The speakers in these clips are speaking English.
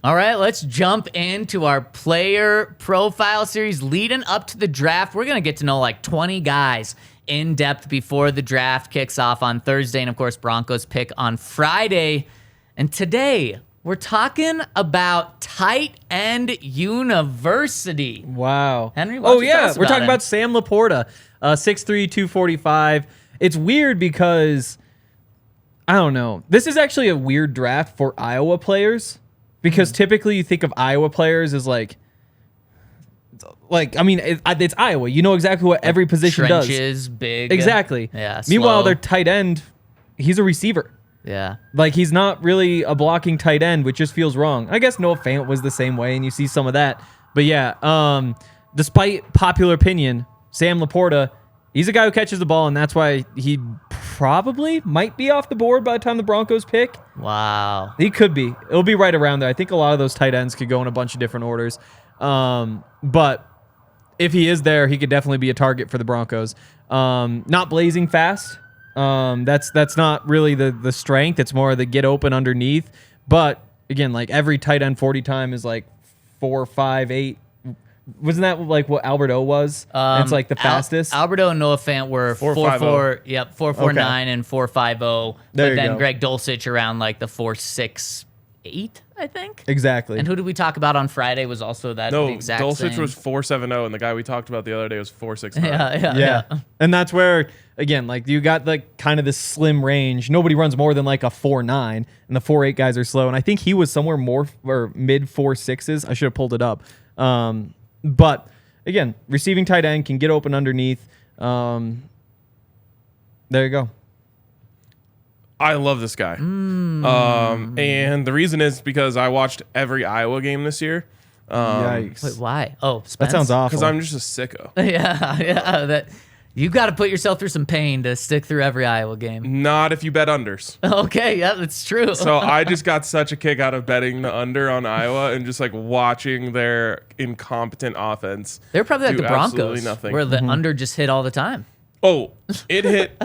All right, let's jump into our player profile series leading up to the draft. We're going to get to know like 20 guys in depth before the draft kicks off on Thursday. And of course, Broncos pick on Friday. And today we're talking about tight end university. Wow. Henry, why don't you tell us we're talking him? about Sam LaPorta, 6'3", 245. It's weird because, I don't know. This is actually a weird draft for Iowa players because typically you think of Iowa players as like I mean, it's Iowa. You know exactly what every position does. Trenches, big. Exactly. Yeah, Meanwhile, slow. their tight end, he's a receiver. Yeah. Like, he's not really a blocking tight end, which just feels wrong. I guess Noah Fant was the same way, and you see some of that. But yeah, despite popular opinion, Sam LaPorta, he's a guy who catches the ball, and that's why he probably might be off the board by the time the Broncos pick. Wow. He could be. It'll be right around there. I think a lot of those tight ends could go in a bunch of different orders. But if he is there, he could definitely be a target for the Broncos. Not blazing fast. That's not really the strength. It's more the get open underneath. But again, like every tight end 40 time is like 4, 5, 8. Wasn't that like what Alberto was? It's like the fastest. Alberto and Noah Fant were 4.4. Yep, 4.49 and 4.50. There But you then go. Greg Dulcich around like the 4.68, I think. Exactly. And who did we talk about on Friday was also that No, the exact Dulcich same. was 4.70, and the guy we talked about the other day was 4.69. Yeah. And that's where, again, like you got like kind of this slim range. Nobody runs more than like a 4.9, and the 4.8 guys are slow. And I think he was somewhere more or mid 4.6s. I should have pulled it up. But again, receiving tight end can get open underneath. There you go. I love this guy. And the reason is because I watched every Iowa game this year. Yikes. Wait, why? Oh, Spence? That sounds awful. Because I'm just a sicko. yeah. That you got to put yourself through some pain to stick through every Iowa game. Not if you bet unders. Okay, yeah, that's true. So I just got such a kick out of betting the under on Iowa and just like watching their incompetent offense. They're probably like do the Broncos, absolutely nothing. where the under just hit all the time. Oh, it hit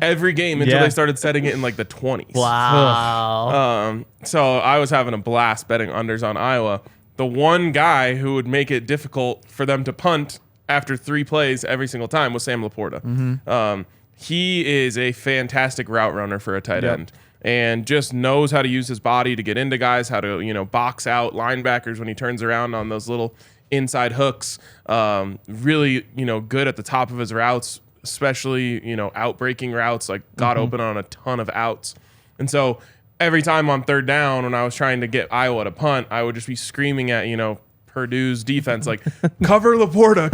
every game until Yeah. they started setting it in like the 20s. Wow. So I was having a blast betting unders on Iowa. The one guy who would make it difficult for them to punt after 3 plays every single time was Sam LaPorta. He is a fantastic route runner for a tight end and just knows how to use his body to get into guys, how to, box out linebackers when he turns around on those little inside hooks. Really, good at the top of his routes, especially, out-breaking routes, like got open on a ton of outs. And so every time on third down when I was trying to get Iowa to punt, I would just be screaming at, Purdue's defense, like, cover LaPorta.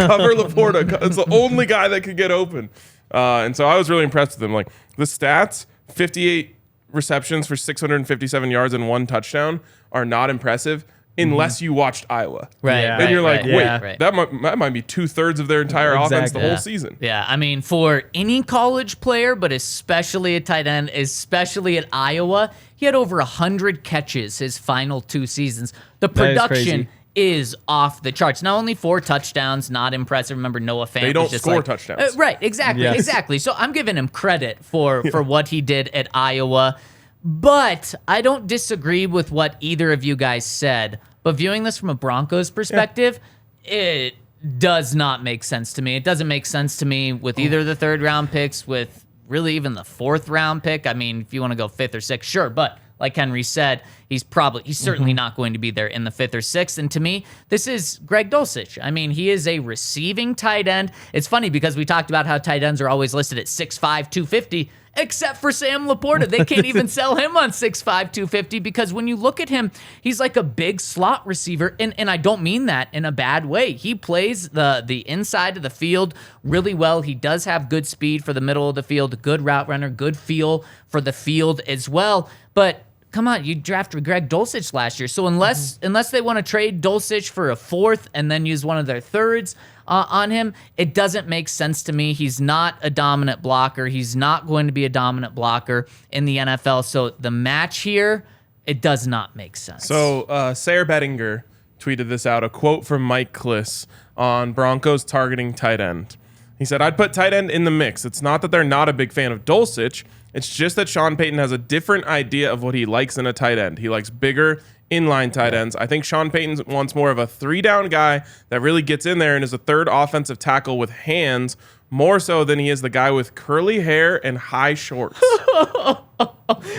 It's the only guy that could get open. And so I was really impressed with him. Like, the stats, 58 receptions for 657 yards and 1 touchdown are not impressive unless you watched Iowa. Right. Yeah. And you're like, wait, right. that might be 2/3 of their entire offense the Exactly. whole season. Yeah, I mean, for any college player, but especially a tight end, especially at Iowa, he had over 100 catches his final 2 seasons. The That is production crazy. is off the charts. Not only 4 touchdowns, not impressive. Remember, Noah Fant They don't was just score like, touchdowns. right, exactly, Yes. exactly. So I'm giving him credit for what he did at Iowa. But I don't disagree with what either of you guys said. But viewing this from a Broncos perspective, it does not make sense to me. It doesn't make sense to me with either the 3rd round picks, with really even the 4th round pick. I mean, if you want to go 5th or 6th, sure. But like Henry said, he's certainly not going to be there in the 5th or 6th. And to me, this is Greg Dulcich. I mean, he is a receiving tight end. It's funny because we talked about how tight ends are always listed at 6'5", 250. Except for Sam LaPorta. They can't even sell him on 6'5", 250 because when you look at him, he's like a big slot receiver. And I don't mean that in a bad way. He plays the inside of the field really well. He does have good speed for the middle of the field, good route runner, good feel for the field as well. But come on, you drafted Greg Dulcich last year. So unless they want to trade Dulcich for a 4th and then use one of their 3rds on him, it doesn't make sense to me. He's not a dominant blocker. He's not going to be a dominant blocker in the NFL. So the match here, it does not make sense. So Sarah Bettinger tweeted this out, a quote from Mike Kliss on Broncos targeting tight end. He said, I'd put tight end in the mix. It's not that they're not a big fan of Dulcich. It's just that Sean Payton has a different idea of what he likes in a tight end. He likes bigger, inline tight ends. I think Sean Payton wants more of a 3-down guy that really gets in there and is a third offensive tackle with hands, more so than he is the guy with curly hair and high shorts. Wow,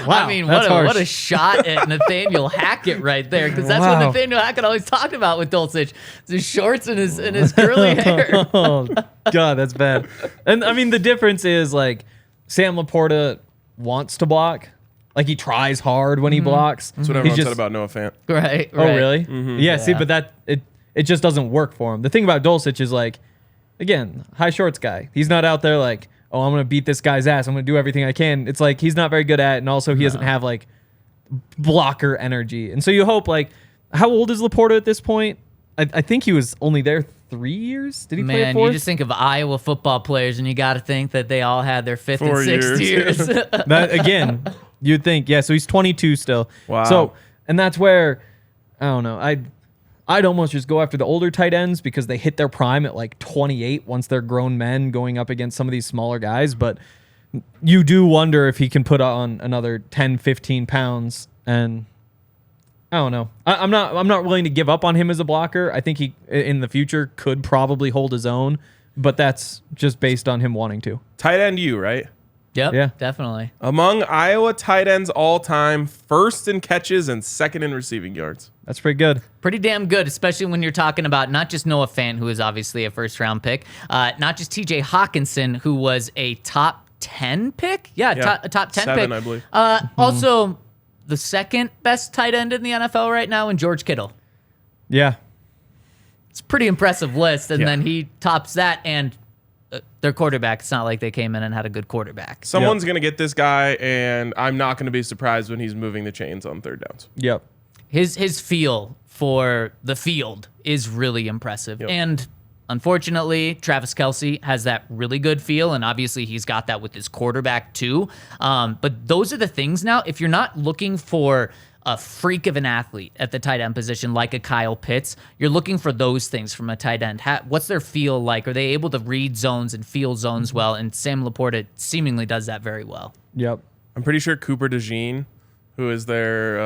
I mean, what a shot at Nathaniel Hackett right there, because that's what Nathaniel Hackett always talked about with Dulich, his shorts and his curly hair. Oh, God, that's bad. And, I mean, the difference is, like, Sam LaPorta wants to block. Like, he tries hard when he blocks. That's what everyone said about Noah Fant. Right. Oh, really? Yeah, see, but it just doesn't work for him. The thing about Dulich is, like, again, high shorts guy. He's not out there like, oh, I'm going to beat this guy's ass. I'm going to do everything I can. It's like he's not very good at it, and also he doesn't have, like, blocker energy. And so you hope, like, how old is LaPorta at this point? I think he was only there 3 years. Did he play it 4? You just think of Iowa football players, and you got to think that they all had their 5th 4 and 6th years. That, again, you'd think, yeah, so he's 22 still. Wow. So, and that's where, I don't know, I'd almost just go after the older tight ends because they hit their prime at like 28 once they're grown men going up against some of these smaller guys. But you do wonder if he can put on another 10, 15 pounds. And I don't know. I'm not willing to give up on him as a blocker. I think he, in the future, could probably hold his own. But that's just based on him wanting to. Tight end you, right? Yep, Yeah. definitely. Among Iowa tight ends all time, first in catches and second in receiving yards. That's pretty good. Pretty damn good, especially when you're talking about not just Noah Fant, who is obviously a first-round pick, not just TJ Hawkinson, who was a top 10 pick. Yeah, a top 10 7, pick. I believe. Also, the second best tight end in the NFL right now in George Kittle. Yeah. It's a pretty impressive list, and Yeah. then he tops that, and their quarterback, it's not like they came in and had a good quarterback. Someone's going to get this guy, and I'm not going to be surprised when he's moving the chains on third downs. Yep. His feel for the field is really impressive. Yep. And unfortunately, Travis Kelce has that really good feel, and obviously he's got that with his quarterback too. But those are the things now, if you're not looking for a freak of an athlete at the tight end position like a Kyle Pitts, you're looking for those things from a tight end. What's their feel like? Are they able to read zones and feel zones well? And Sam LaPorta seemingly does that very well. Yep. I'm pretty sure Cooper DeJean, who is their,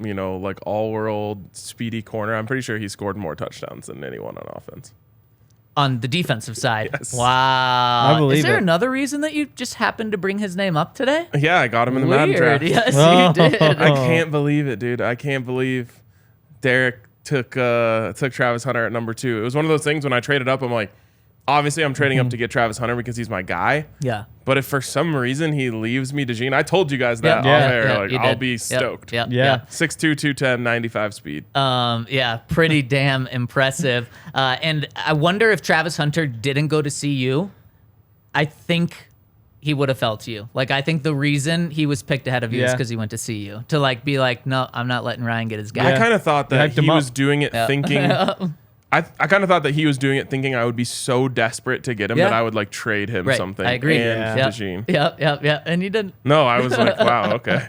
like all-world speedy corner, I'm pretty sure he scored more touchdowns than anyone on offense. On the defensive side. Yes. Wow. I believe Is there it. another reson that you just happened to bring his name up today? Yeah, I got him in the Madden Weird. draft. Yes, Oh. you did. I can't believe it, dude. I can't believe Derek took Travis Hunter at number 2. It was one of those things when I traded up, I'm like, obviously I'm trading up to get Travis Hunter because he's my guy. Yeah. But if for some reason he leaves me DeJean, I told you guys that Yeah. off Yeah. air. Yeah, Like, you I'll did. be Yep. stoked. Yep. Yeah. 6'2", 210, 95 speed. Yeah, pretty damn impressive. And I wonder if Travis Hunter didn't go to CU, I think he would have felt you. Like, I think the reason he was picked ahead of you is Yeah. because he went to CU. To, like, be like, no, I'm not letting Ryan get his guy. I kind of thought that hyped him he up. was doing it thinking... I kind of thought that he was doing it thinking I would be so desperate to get him Yeah. that I would like trade him Right. something. I agree. And Yep. DeJean. Yep. And you didn't. No, I was like, wow, okay.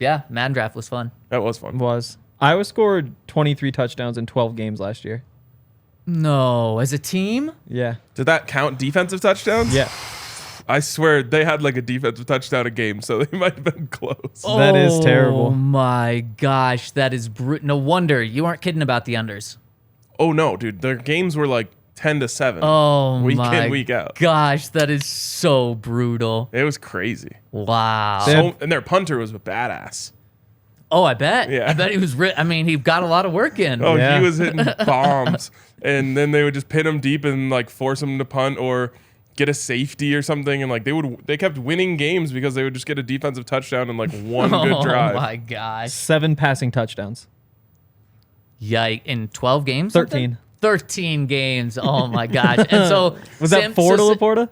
Yeah, Madden draft was fun. That was fun. Was. Iowa scored 23 touchdowns in 12 games last year. No, as a team? Yeah. Did that count defensive touchdowns? Yeah. I swear they had like a defensive touchdown a game, so they might have been close. That is terrible. Oh my gosh, that is brutal. No wonder you aren't kidding about the unders. Oh no, dude, their games were like 10-7. Oh week my in, week out. gosh, that is so brutal. It was crazy. Wow. And their punter was a badass. Oh, I bet. Yeah. I bet he was. I mean, he got a lot of work in. Oh, Yeah. he was hitting bombs, and then they would just pin him deep and like force him to punt or get a safety or something, and like they kept winning games because they would just get a defensive touchdown in like one good drive. Oh my gosh. 7 passing touchdowns. Yike. In 12 games? 13. something? 13 games. Oh my gosh. And so Was that 4 to Laporta?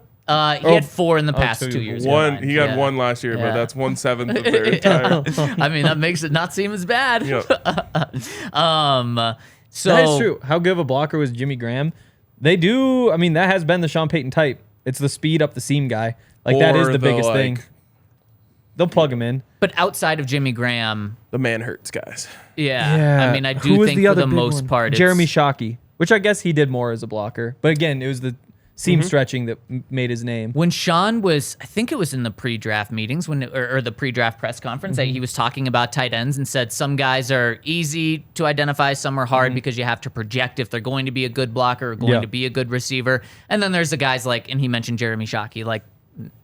He had 4 in the past so 2 he- years. One, combined. he got Yeah. one last year, Yeah. but that's 1/7 of their entire. I mean, that makes it not seem as bad. Yep. So That is true. How good of a blocker was Jimmy Graham? They do. I mean, that has been the Sean Payton type. It's the speed up the seam guy. Like, that is Or the biggest like, thing. They'll plug him in. But outside of Jimmy Graham, The man hurts guys. yeah. I mean, I Who do was think the for other the big most one? part, Jeremy Shockey, which I guess he did more as a blocker. But again, it was the seam stretching that made his name. When Sean was, I think it was in the pre-draft meetings or the pre-draft press conference that he was talking about tight ends and said some guys are easy to identify, some are hard because you have to project if they're going to be a good blocker or going to be a good receiver. And then there's the guys like, and he mentioned Jeremy Shockey, like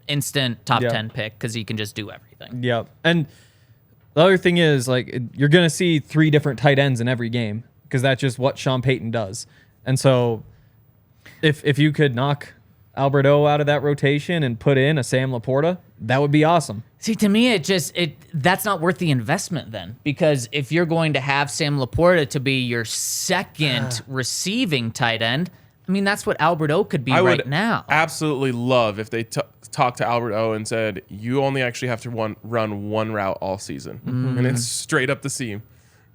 instant top 10 pick because he can just do everything. Yeah. And the other thing is, like, you're going to see 3 different tight ends in every game because that's just what Sean Payton does. And so if you could knock Alberto out of that rotation and put in a Sam LaPorta, that would be awesome. See, to me, that's not worth the investment then, because if you're going to have Sam LaPorta to be your second receiving tight end, I mean, that's what Alberto could be right now. Absolutely love if they talked to Alberto and said, you only actually have to run one route all season, and it's straight up the seam.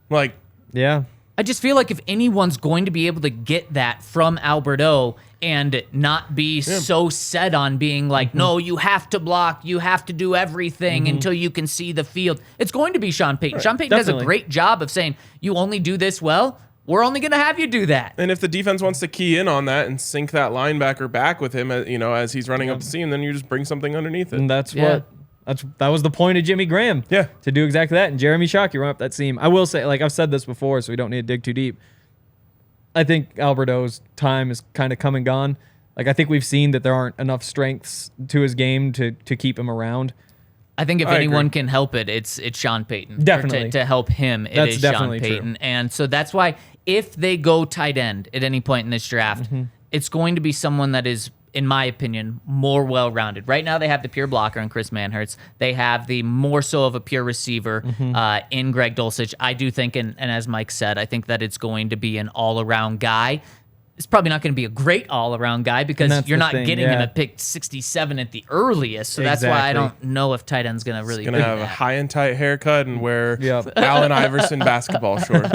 Like, yeah. I just feel like if anyone's going to be able to get that from Alberto and not be so set on being like, no, you have to block, you have to do everything until you can see the field, it's going to be Sean Payton. Sean Payton does a great job of saying, you only do this well, we're only going to have you do that. And if the defense wants to key in on that and sink that linebacker back with him, as he's running up the seam, then you just bring something underneath it. And that's that was the point of Jimmy Graham. Yeah. To do exactly that. And Jeremy Shockey run up that seam. I will say, like I've said this before, so we don't need to dig too deep. I think Alberto's time is kind of come and gone. Like, I think we've seen that there aren't enough strengths to his game to keep him around. I think if anyone can help it, it's Sean Payton. Definitely. To help him, That's is definitely Sean Payton. true. And so that's why if they go tight end at any point in this draft, it's going to be someone that is, in my opinion, more well-rounded. Right now they have the pure blocker in Chris Manhertz. They have the more so of a pure receiver in Greg Dulcich. I do think, and as Mike said, I think that it's going to be an all-around guy. It's probably not going to be a great all-around guy because you're not getting him at pick 67 at the earliest. So that's why I don't know if tight end's going to really going to have a high and tight haircut and wear Allen Iverson basketball shorts.